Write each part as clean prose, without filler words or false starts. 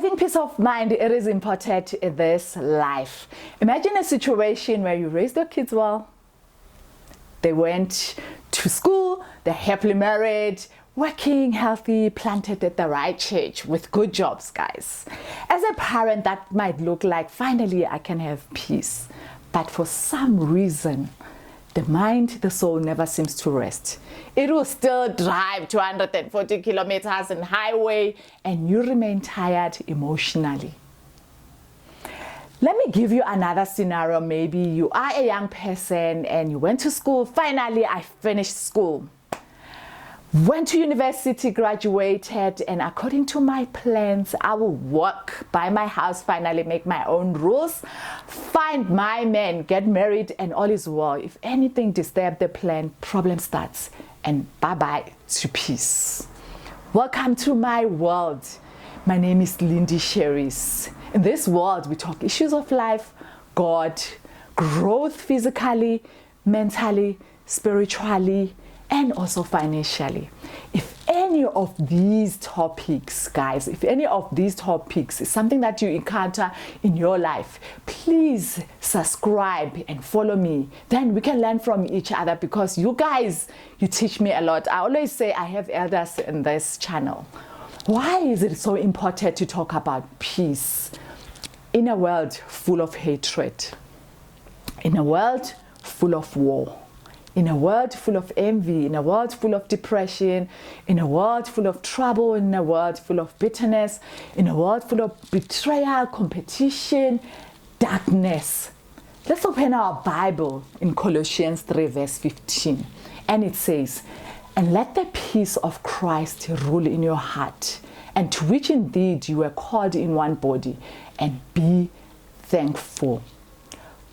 Having peace of mind, it is important in this life. Imagine a situation where you raised your kids well. They went to school, they're happily married, working, healthy, planted at the right church with good jobs, guys. As a parent, that might look like, finally, I can have peace. But for some reason, the mind, the soul never seems to rest. It will still drive 240 kilometers in highway and you remain tired emotionally. Let me give you another scenario. Maybe you are a young person and you went to school. Finally, I finished school. Went to university, graduated, and according to my plans, I will work, buy my house, finally make my own rules, find my man, get married, and all is well. If anything disturbs the plan, problem starts, and bye-bye to peace. Welcome to my world. My name is LindyShirries. In this world, we talk issues of life, God, growth physically, mentally, spiritually, and also financially. If any of these topics, guys, if any of these topics is something that you encounter in your life, please subscribe and follow me. Then we can learn from each other because you guys, you teach me a lot. I always say I have elders in this channel. Why is it so important to talk about peace in a world full of hatred, in a world full of war? In a world full of envy, in a world full of depression, in a world full of trouble, in a world full of bitterness, in a world full of betrayal, competition, darkness. Let's open our Bible in Colossians 3 verse 15. And it says, "And let the peace of Christ rule in your heart, and to which indeed you were called in one body, and be thankful."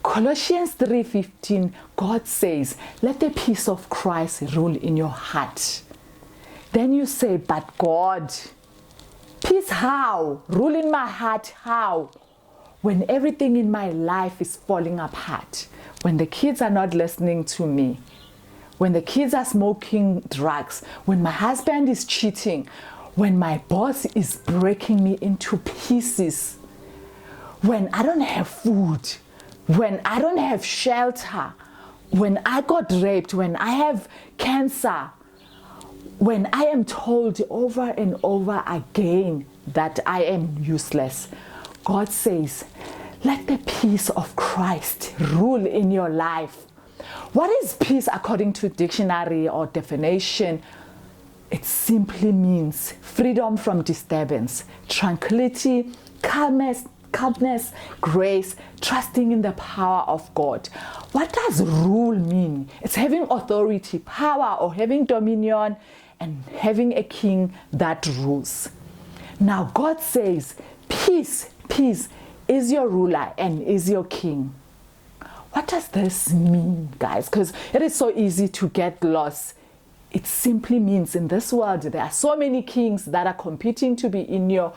Colossians 3:15, God says, let the peace of Christ rule in your heart. Then you say, but God, peace how? Rule in my heart how? When everything in my life is falling apart, when the kids are not listening to me, when the kids are smoking drugs, when my husband is cheating, when my boss is breaking me into pieces, when I don't have food, when I don't have shelter, when I got raped, when I have cancer, when I am told over and over again that I am useless, God says, let the peace of Christ rule in your life. What is peace according to dictionary or definition? It simply means freedom from disturbance, tranquility, calmness, grace, trusting in the power of God. What does rule mean? It's having authority, power, or having dominion, and having a king that rules. Now God says, peace is your ruler and is your king. What does this mean, guys? Because it is so easy to get lost. It simply means in this world, there are so many kings that are competing to be in your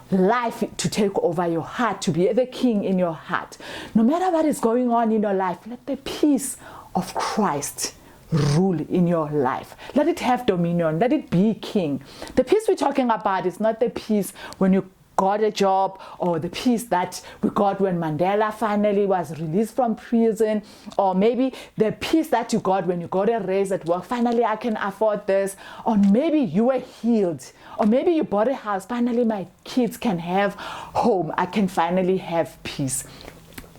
life, to take over your heart, to be the king in your heart. No matter what is going on in your life, let the peace of Christ rule in your life. Let it have dominion. Let it be king. The peace we're talking about is not the peace when you got a job, or the peace that we got when Mandela finally was released from prison, or maybe the peace that you got when you got a raise at work. Finally, I can afford this. Or maybe you were healed, or maybe you bought a house. Finally, my kids can have home. I can finally have peace.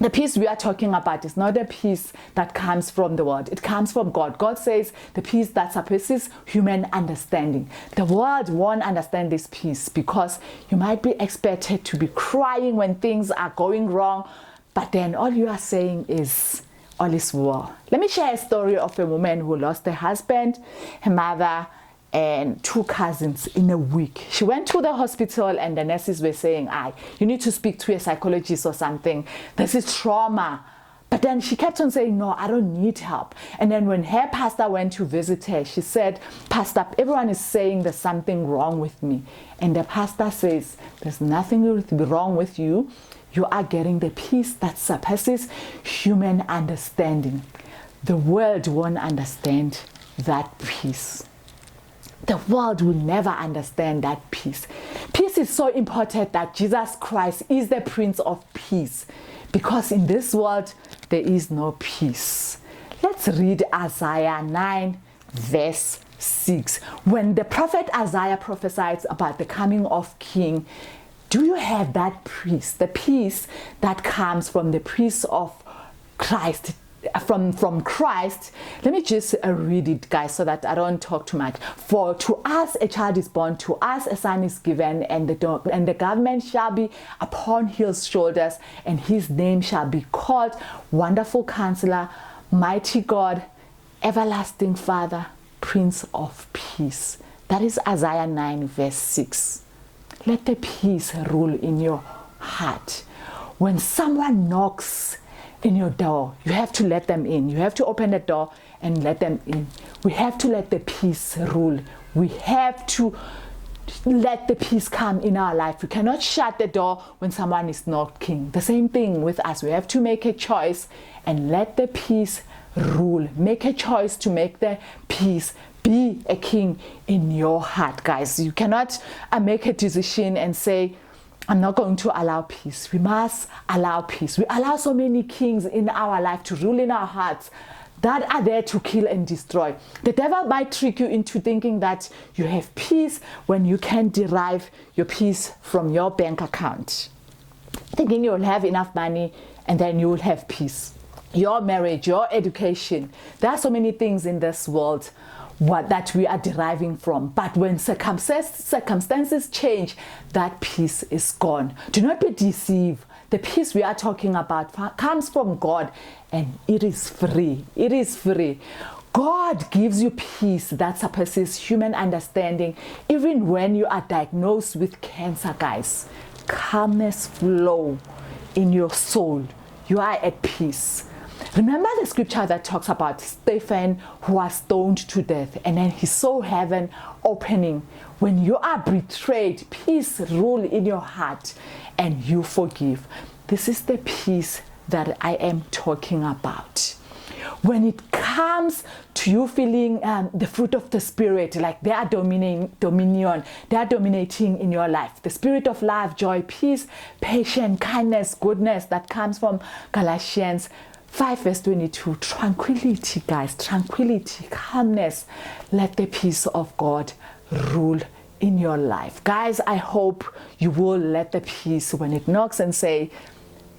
The peace we are talking about is not a peace that comes from the world. It comes from God. God says the peace that surpasses human understanding. The world won't understand this peace because you might be expected to be crying when things are going wrong, but then all you are saying is, all is well. Let me share a story of a woman who lost her husband, her mother, and 2 cousins in a week. She went to the hospital and the nurses were saying, you need to speak to a psychologist or something. This is trauma. But then she kept on saying, no, I don't need help. And then when her pastor went to visit her, she said, Pastor, everyone is saying there's something wrong with me. And the pastor says, there's nothing wrong with you. You are getting the peace that surpasses human understanding. The world won't understand that peace. the world will never understand that peace. Peace is so important that Jesus Christ is the Prince of Peace, because in this world there is no peace. Let's read Isaiah 9 verse 6. When the prophet Isaiah prophesied about the coming of King, do you have that peace? The peace that comes from the peace of Christ, from Christ. Let me just read it, guys, so that I don't talk too much. For to us a child is born, to us a son is given, and the government shall be upon his shoulders, and his name shall be called Wonderful Counselor, Mighty God, Everlasting Father, Prince of Peace. That is Isaiah 9 verse 6. Let the peace rule in your heart. When someone knocks in your door, you have to let them in. You have to open the door and let them in. We have to let the peace rule. We have to let the peace come in our life. We cannot shut the door when someone is knocking. The same thing with us. We have to make a choice and let the peace rule. Make a choice to make the peace be a king in your heart, guys. You cannot make a decision and say, I'm not going to allow peace. We must allow peace. We allow so many kings in our life to rule in our hearts that are there to kill and destroy. The devil might trick you into thinking that you have peace when you can derive your peace from your bank account. Thinking you'll have enough money and then you will have peace. Your marriage, your education. There are so many things in this world that we are deriving from. But when circumstances change, that peace is gone. Do not be deceived. The peace we are talking about comes from God, and it is free. It is free. God gives you peace that surpasses human understanding, even when you are diagnosed with cancer, guys. Calmness flow in your soul. You are at peace. Remember the scripture that talks about Stephen who was stoned to death, and then he saw heaven opening. When you are betrayed, peace rule in your heart and you forgive. This is the peace that I am talking about. When it comes to you feeling the fruit of the Spirit, like they are dominating in your life. The spirit of love, joy, peace, patience, kindness, goodness that comes from Galatians 5 verse 22. Tranquility, guys, tranquility, calmness. Let the peace of God rule in your life. Guys, I hope you will let the peace when it knocks and say,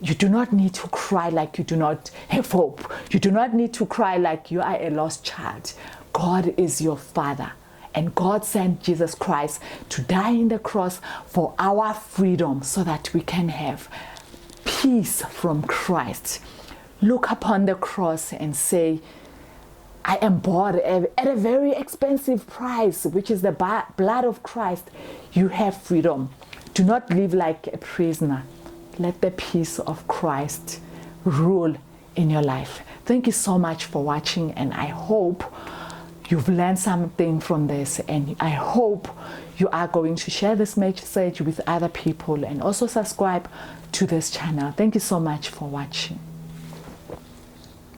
you do not need to cry like you do not have hope. You do not need to cry like you are a lost child. God is your Father. And God sent Jesus Christ to die on the cross for our freedom so that we can have peace from Christ. Look upon the cross and say, I am bought at a very expensive price, which is the blood of Christ. You have freedom. Do not live like a prisoner. Let the peace of Christ rule in your life. Thank you so much for watching, and I hope you've learned something from this, and I hope you are going to share this message with other people and also subscribe to this channel. Thank you so much for watching.